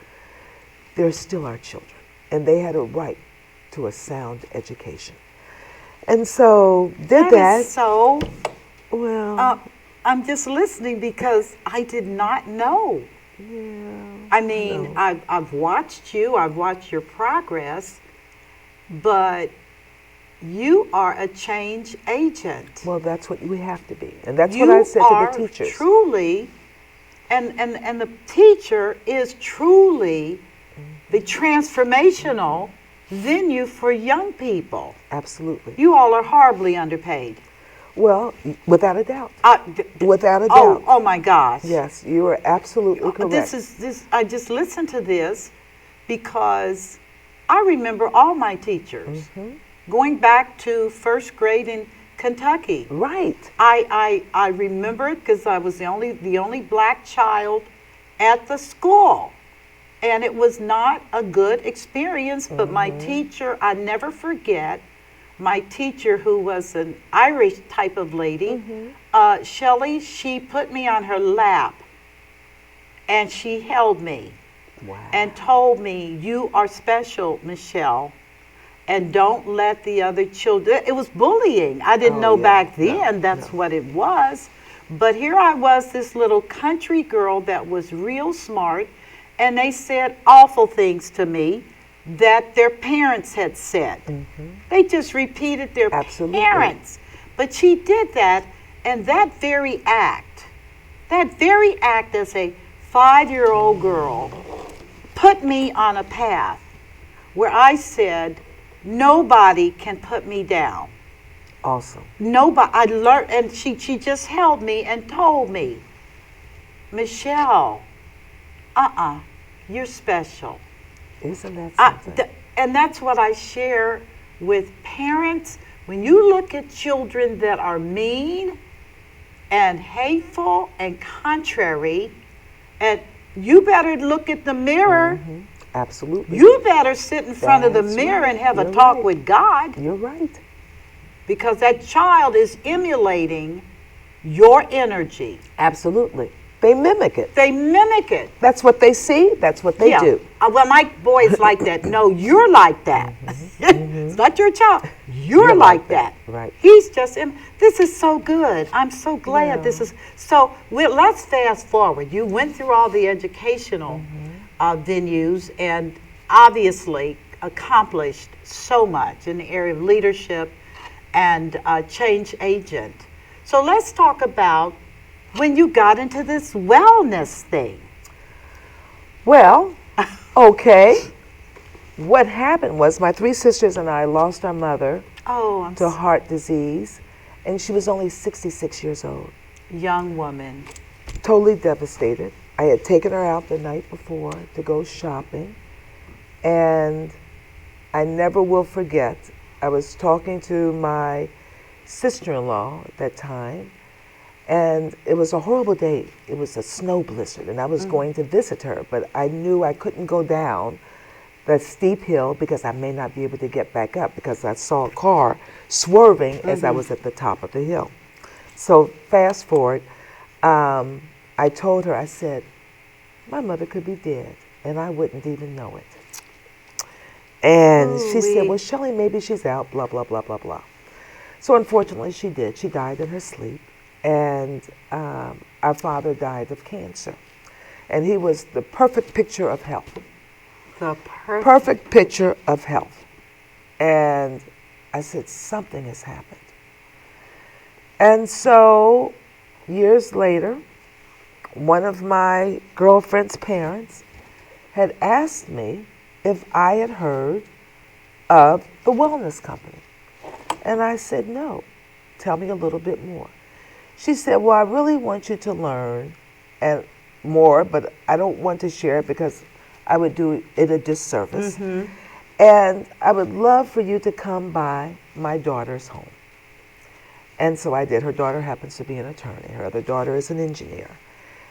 [SPEAKER 2] they're still our children. And they had a right to a sound education. And so, that.
[SPEAKER 1] Is so,
[SPEAKER 2] well,
[SPEAKER 1] I'm just listening because I did not know.
[SPEAKER 2] Yeah.
[SPEAKER 1] I mean, no. I've watched you, I've watched your progress, but you are a change agent.
[SPEAKER 2] Well, that's what we have to be. And that's what I said to the teachers.
[SPEAKER 1] You are truly, and the teacher is truly the transformational venue for young people.
[SPEAKER 2] Absolutely.
[SPEAKER 1] You all are horribly underpaid.
[SPEAKER 2] Well, without a doubt. Without a doubt.
[SPEAKER 1] Oh my gosh.
[SPEAKER 2] Yes, you are absolutely correct.
[SPEAKER 1] I just listened to this because I remember all my teachers going back to first grade in Kentucky.
[SPEAKER 2] Right.
[SPEAKER 1] I remember it because I was the only black child at the school. And it was not a good experience, but my teacher, I never forget, my teacher, who was an Irish type of lady, Shelley, she put me on her lap and she held me and told me, you are special, Michelle, and don't let the other children, it was bullying. I didn't know back then that's what it was. But here I was, this little country girl that was real smart, and they said awful things to me that their parents had said. They just repeated their parents. But she did that, and that very act as a 5-year-old girl put me on a path where I said, nobody can put me down.
[SPEAKER 2] Awesome.
[SPEAKER 1] Nobody. I learned, and she just held me and told me, Michelle, you're special.
[SPEAKER 2] Isn't that something?
[SPEAKER 1] And that's what I share with parents. When you look at children that are mean and hateful and contrary, and you better look at the mirror.
[SPEAKER 2] Absolutely.
[SPEAKER 1] You better sit in front of the mirror and have a talk with God.
[SPEAKER 2] You're right.
[SPEAKER 1] Because that child is emulating your energy.
[SPEAKER 2] Absolutely. They mimic it.
[SPEAKER 1] They mimic it.
[SPEAKER 2] That's what they see. That's what they do.
[SPEAKER 1] well, my boy is like that. No, you're like that. It's not your child. You're like that.
[SPEAKER 2] Right.
[SPEAKER 1] He's just, this is so good. I'm so glad this
[SPEAKER 2] Yeah.
[SPEAKER 1] is. So let's fast forward. You went through all the educational venues and obviously accomplished so much in the area of leadership and change agent. So let's talk about when you got into this wellness thing.
[SPEAKER 2] Well, okay. What happened was my three sisters and I lost our mother
[SPEAKER 1] Oh, I'm
[SPEAKER 2] to heart disease, and she was only 66 years old.
[SPEAKER 1] young woman.
[SPEAKER 2] Totally devastated. I had taken her out the night before to go shopping, and I never will forget, I was talking to my sister-in-law at that time, and it was a horrible day. It was a snow blizzard, and I was going to visit her, but I knew I couldn't go down that steep hill because I may not be able to get back up because I saw a car swerving as I was at the top of the hill. So fast forward, I told her, I said, my mother could be dead, and I wouldn't even know it. And she said, well, Shelley, maybe she's out, blah, blah, blah, blah, blah. So unfortunately, she did. She died in her sleep. And our father died of cancer. And he was the perfect picture of health.
[SPEAKER 1] The
[SPEAKER 2] Perfect picture of health. And I said, something has happened. And so years later, one of my girlfriend's parents had asked me if I had heard of the wellness company. And I said, no. Tell me a little bit more. She said, well, I really want you to learn and more, but I don't want to share it because I would do it a disservice. And I would love for you to come by my daughter's home. And so I did. Her daughter happens to be an attorney. Her other daughter is an engineer.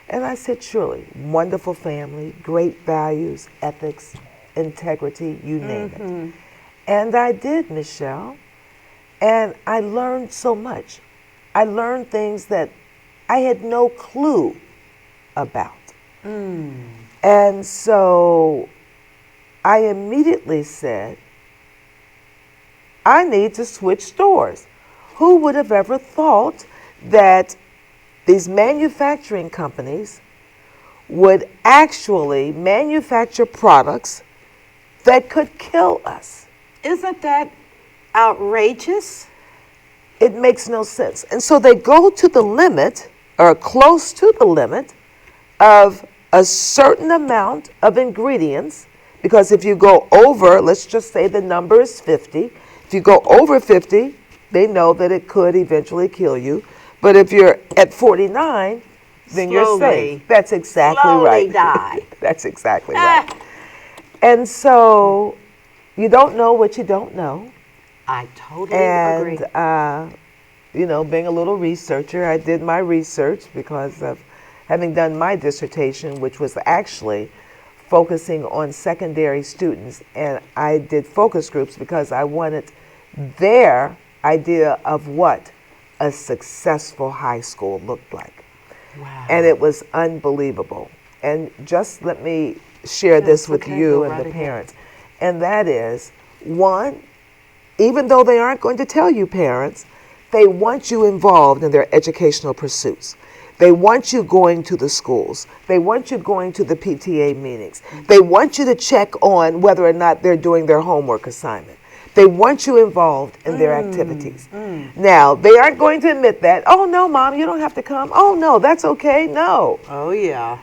[SPEAKER 2] And I said, surely, wonderful family, great values, ethics, integrity, you name it. And I did, Michelle. And I learned so much. I learned things that I had no clue about. And so I immediately said, I need to switch stores. Who would have ever thought that these manufacturing companies would actually manufacture products that could kill us?
[SPEAKER 1] Isn't that outrageous?
[SPEAKER 2] It makes no sense. And so they go to the limit, or close to the limit, of a certain amount of ingredients, because if you go over, let's just say the number is 50, if you go over 50, they know that it could eventually kill you. But if you're at 49, then you're safe. That's exactly
[SPEAKER 1] Slowly
[SPEAKER 2] right.
[SPEAKER 1] die.
[SPEAKER 2] That's exactly right. And so you don't know what you don't know.
[SPEAKER 1] I totally agree.
[SPEAKER 2] And, you know, being a little researcher, I did my research because of having done my dissertation, which was actually focusing on secondary students. And I did focus groups because I wanted their idea of what a successful high school looked like.
[SPEAKER 1] Wow.
[SPEAKER 2] And it was unbelievable. And just let me share this with you and the parents. And that is, one, even though they aren't going to tell you, parents, they want you involved in their educational pursuits. They want you going to the schools. They want you going to the PTA meetings. They want you to check on whether or not they're doing their homework assignment. They want you involved in their activities. Now, they aren't going to admit that. Oh, no, Mom, you don't have to come. Oh, no, that's okay. No.
[SPEAKER 1] Oh, yeah.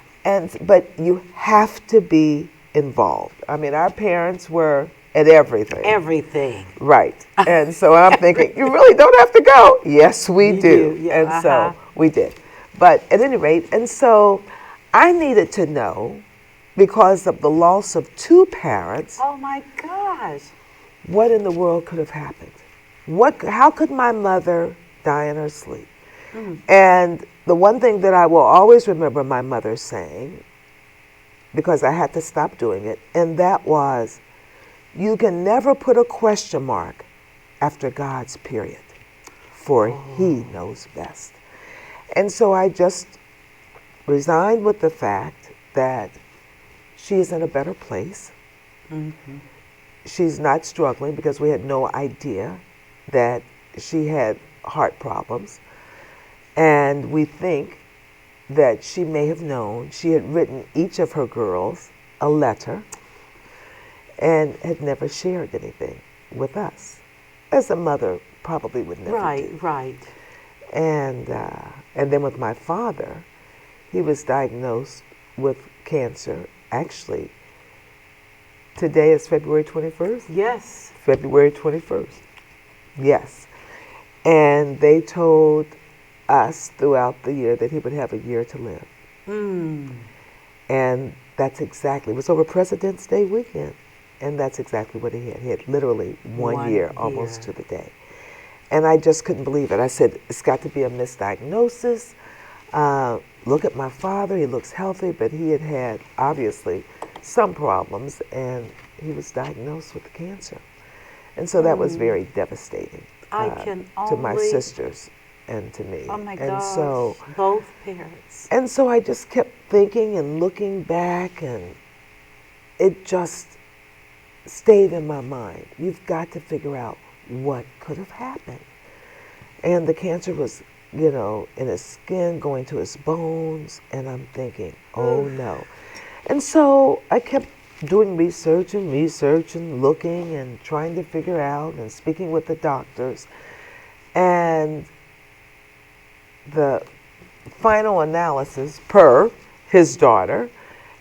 [SPEAKER 2] But you have to be involved. I mean, our parents were at everything.
[SPEAKER 1] Everything.
[SPEAKER 2] Right. And so I'm thinking, you really don't have to go. Yes, we do.
[SPEAKER 1] Yeah,
[SPEAKER 2] and so we did. But at any rate, and so I needed to know, because of the loss of two parents,
[SPEAKER 1] Oh, my gosh.
[SPEAKER 2] what in the world could have happened? How could my mother die in her sleep? And the one thing that I will always remember my mother saying, because I had to stop doing it, and that was, you can never put a question mark after God's period, for He knows best. And so I just resigned with the fact that she is in a better place. She's not struggling because we had no idea that she had heart problems. And we think that she may have known. She had written each of her girls a letter and had never shared anything with us, as a mother probably would never do.
[SPEAKER 1] Right.
[SPEAKER 2] And then with my father, he was diagnosed with cancer. Actually, today is February 21st?
[SPEAKER 1] Yes.
[SPEAKER 2] February 21st. Yes. And they told us throughout the year that he would have a year to live. And that's exactly, it was over President's Day weekend. And that's exactly what he had. He had literally one year, almost to the day. And I just couldn't believe it. I said, it's got to be a misdiagnosis. Look at my father, he looks healthy, but he had had, obviously, some problems, and he was diagnosed with cancer. And so that was very devastating to my sisters and to me.
[SPEAKER 1] Oh my
[SPEAKER 2] and
[SPEAKER 1] gosh,
[SPEAKER 2] so,
[SPEAKER 1] both parents.
[SPEAKER 2] And so I just kept thinking and looking back, and it just stayed in my mind. You've got to figure out what could have happened. And the cancer was, you know, in his skin, going to his bones, and I'm thinking, oh no. And so I kept doing research and looking and trying to figure out and speaking with the doctors. And the final analysis per his daughter,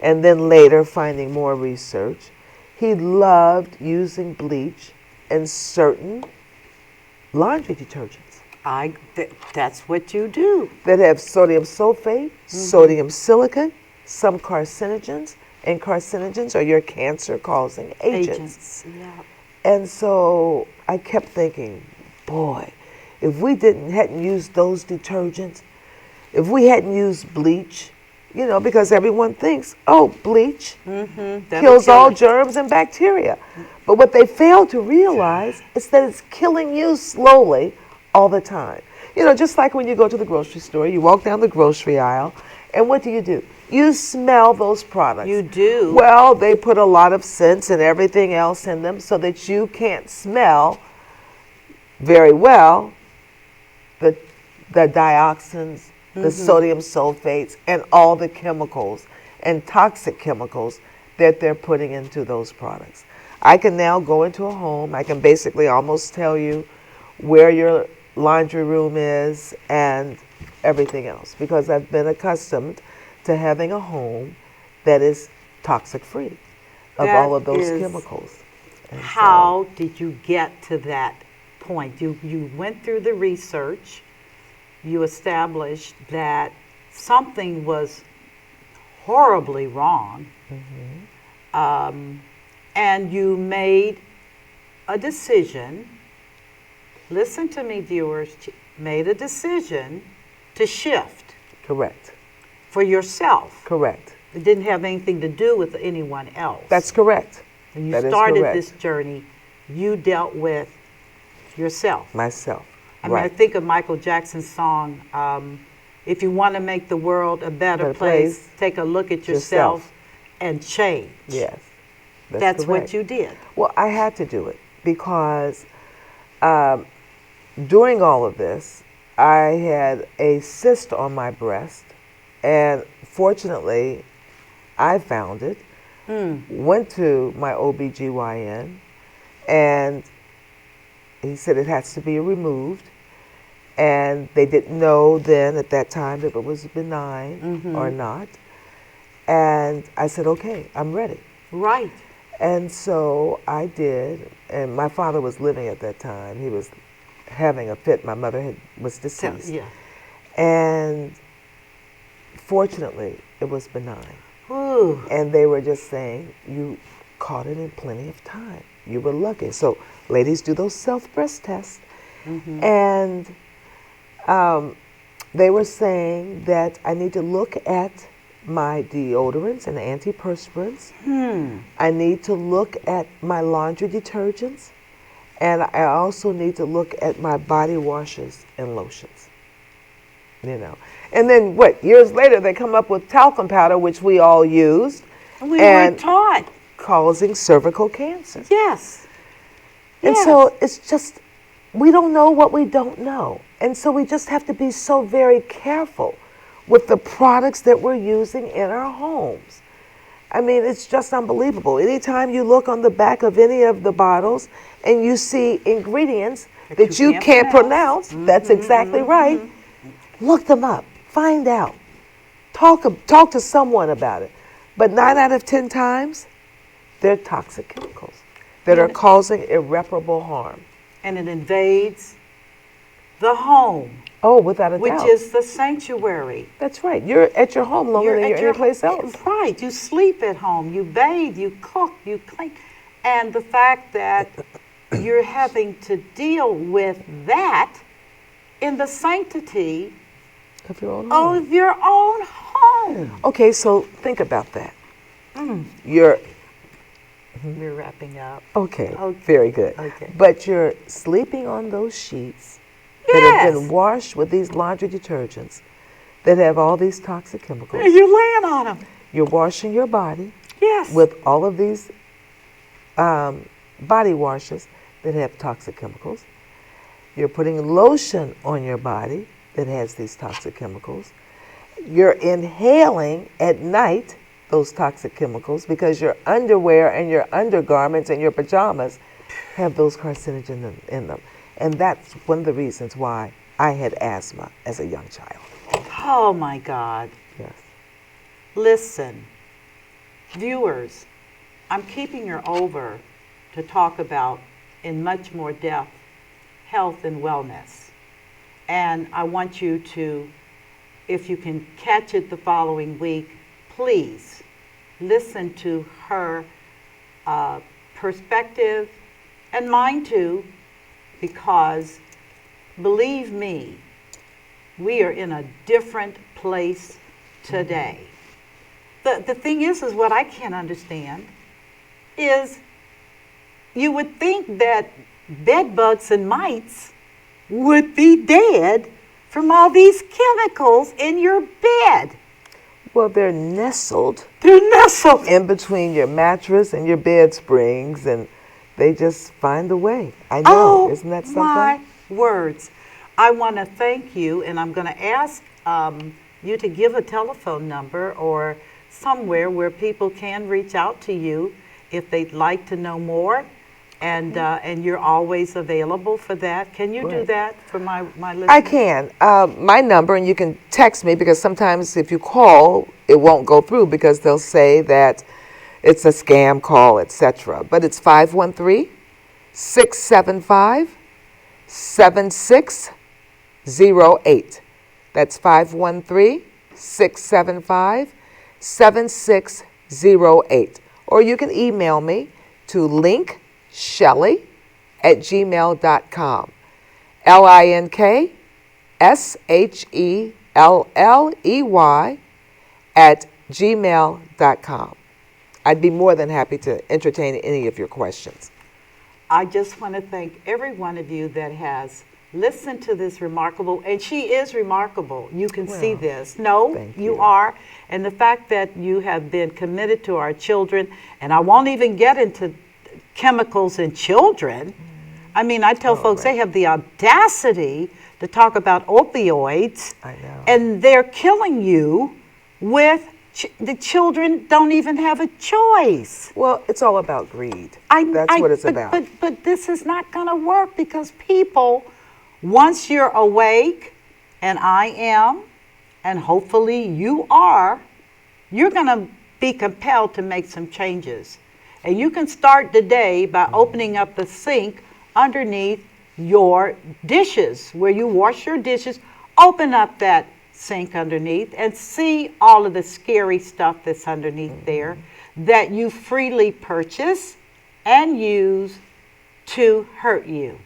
[SPEAKER 2] and then later finding more research, he loved using bleach and certain laundry detergents.
[SPEAKER 1] That's what you do.
[SPEAKER 2] That have sodium sulfate, sodium silicate, some carcinogens, and carcinogens are your cancer-causing agents.
[SPEAKER 1] Yeah.
[SPEAKER 2] And so I kept thinking, boy, if we hadn't used those detergents, if we hadn't used bleach, you know, because everyone thinks, oh, bleach kills all germs and bacteria. But what they fail to realize is that it's killing you slowly all the time. You know, just like when you go to the grocery store, you walk down the grocery aisle, and what do? You smell those products.
[SPEAKER 1] You do.
[SPEAKER 2] Well, they put a lot of scents and everything else in them so that you can't smell very well the dioxins, the sodium sulfates, and all the chemicals and toxic chemicals that they're putting into those products. I can now go into a home, I can basically almost tell you where your laundry room is and everything else, because I've been accustomed to having a home that is toxic free of all of those chemicals. And
[SPEAKER 1] how did you get to that point? You went through the research, you established that something was horribly wrong, and you made a decision. Listen to me, viewers, made a decision to shift.
[SPEAKER 2] Correct.
[SPEAKER 1] For yourself.
[SPEAKER 2] Correct.
[SPEAKER 1] It didn't have anything to do with anyone else.
[SPEAKER 2] That's correct.
[SPEAKER 1] When you
[SPEAKER 2] That is
[SPEAKER 1] started
[SPEAKER 2] correct.
[SPEAKER 1] this journey, you dealt with yourself.
[SPEAKER 2] Myself.
[SPEAKER 1] I mean, I think of Michael Jackson's song, if you want to make the world a better place, take a look at yourself and change.
[SPEAKER 2] Yes.
[SPEAKER 1] That's
[SPEAKER 2] correct.
[SPEAKER 1] what you did.
[SPEAKER 2] Well, I had to do it because during all of this, I had a cyst on my breast, and fortunately, I found it, went to my OBGYN, and he said it has to be removed, and they didn't know then at that time if it was benign or not, and I said, okay, I'm ready.
[SPEAKER 1] Right.
[SPEAKER 2] And so I did, and my father was living at that time. He was having a fit. My mother was deceased.
[SPEAKER 1] Yeah.
[SPEAKER 2] And fortunately, it was benign.
[SPEAKER 1] Ooh.
[SPEAKER 2] And they were just saying, you caught it in plenty of time. You were lucky. So ladies do those self-breast tests. And they were saying that I need to look at my deodorants and antiperspirants. I need to look at my laundry detergents. And I also need to look at my body washes and lotions, you know. And then years later they come up with talcum powder, which we all used,
[SPEAKER 1] We
[SPEAKER 2] and
[SPEAKER 1] were taught.
[SPEAKER 2] causing cervical cancer.
[SPEAKER 1] Yes.
[SPEAKER 2] And
[SPEAKER 1] Yes.
[SPEAKER 2] so it's just, we don't know what we don't know. And so we just have to be so very careful with the products that we're using in our homes. I mean, it's just unbelievable. Anytime you look on the back of any of the bottles and you see ingredients that you can't pronounce, that's exactly right, look them up, find out, talk to someone about it. But 9 out of 10 times, they're toxic chemicals that are causing irreparable harm.
[SPEAKER 1] And it invades the home,
[SPEAKER 2] Oh, without a
[SPEAKER 1] which
[SPEAKER 2] doubt.
[SPEAKER 1] is the sanctuary.
[SPEAKER 2] That's right. You're at your home longer than
[SPEAKER 1] at
[SPEAKER 2] you're anyplace else.
[SPEAKER 1] Right. You sleep at home. You bathe. You cook. You clean. And the fact that you're having to deal with that in the sanctity
[SPEAKER 2] Of your own home.
[SPEAKER 1] of your own home.
[SPEAKER 2] Okay, so think about that. You're
[SPEAKER 1] We're wrapping up.
[SPEAKER 2] okay,
[SPEAKER 1] Okay.
[SPEAKER 2] very good.
[SPEAKER 1] Okay.
[SPEAKER 2] But you're sleeping on those sheets that have been washed with these laundry detergents that have all these toxic chemicals.
[SPEAKER 1] And you're laying on them.
[SPEAKER 2] You're washing your body
[SPEAKER 1] Yes.
[SPEAKER 2] with all of these body washes that have toxic chemicals. You're putting lotion on your body that has these toxic chemicals. You're inhaling at night those toxic chemicals because your underwear and your undergarments and your pajamas have those carcinogens in them. And that's one of the reasons why I had asthma as a young child.
[SPEAKER 1] Oh my God.
[SPEAKER 2] Yes.
[SPEAKER 1] Listen, viewers, I'm keeping her over to talk about in much more depth health and wellness. And I want you to, if you can catch it the following week, please listen to her perspective and mine too, because believe me, we are in a different place today. The thing is what I can't understand is you would think that bed bugs and mites would be dead from all these chemicals in your bed.
[SPEAKER 2] Well, they're nestled
[SPEAKER 1] They're nestled.
[SPEAKER 2] in between your mattress and your bed springs, and they just find a way. I know, isn't that something?
[SPEAKER 1] My words. I want to thank you, and I'm going to ask you to give a telephone number or somewhere where people can reach out to you if they'd like to know more. And you're always available for that. Can you do
[SPEAKER 2] Right.
[SPEAKER 1] that for my listeners?
[SPEAKER 2] I can. My number, and you can text me because sometimes if you call, it won't go through because they'll say that it's a scam call, etc. But it's 513-675-7608. That's 513-675-7608. Or you can email me to linkshelley@gmail.com. LINKSHELLEY@gmail.com. I'd be more than happy to entertain any of your questions.
[SPEAKER 1] I just want to thank every one of you that has listened to this remarkable, and she is remarkable. You can see this. No,
[SPEAKER 2] thank
[SPEAKER 1] you
[SPEAKER 2] you.
[SPEAKER 1] are. And the fact that you have been committed to our children, and I won't even get into chemicals in children. I mean, I tell folks they have the audacity to talk about opioids,
[SPEAKER 2] I know.
[SPEAKER 1] and they're killing you with the children don't even have a choice.
[SPEAKER 2] Well, it's all about greed. That's what it's about.
[SPEAKER 1] But this is not going to work because people, once you're awake, and I am, and hopefully you are, you're going to be compelled to make some changes. And you can start today by opening up the sink underneath your dishes, where you wash your dishes. Open up that sink underneath and see all of the scary stuff that's underneath there that you freely purchase and use to hurt you.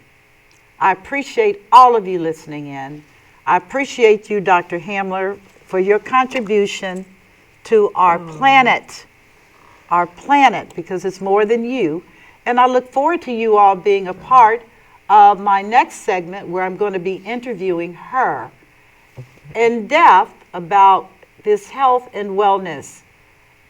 [SPEAKER 1] I appreciate all of you listening in. I appreciate you, Dr. Homler, for your contribution to our planet, because it's more than you. And I look forward to you all being a part of my next segment where I'm going to be interviewing her in depth about this health and wellness.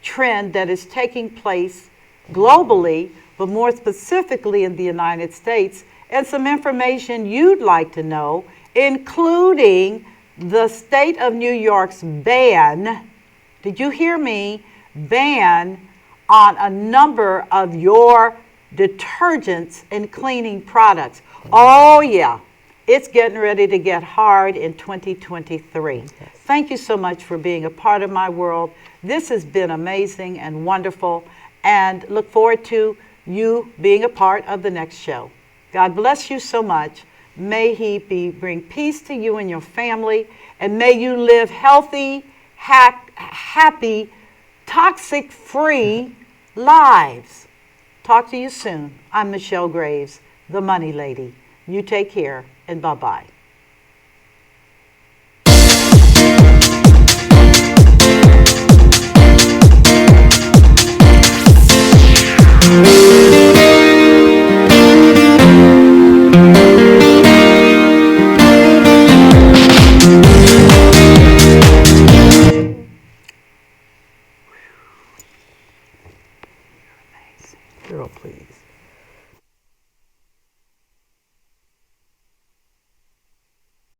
[SPEAKER 1] trend that is taking place globally, but more specifically in the United States, and some information you'd like to know, including the state of New York's ban, did you hear me, ban on a number of your detergents and cleaning products. Oh yeah, it's getting ready to get hard in 2023. Yes. Thank you so much for being a part of my world. This has been amazing and wonderful, and look forward to you being a part of the next show. God bless you so much. May He bring peace to you and your family, and may you live healthy, happy, toxic-free lives. Talk to you soon. I'm Michelle Graves, the Money Lady. You take care, and bye-bye.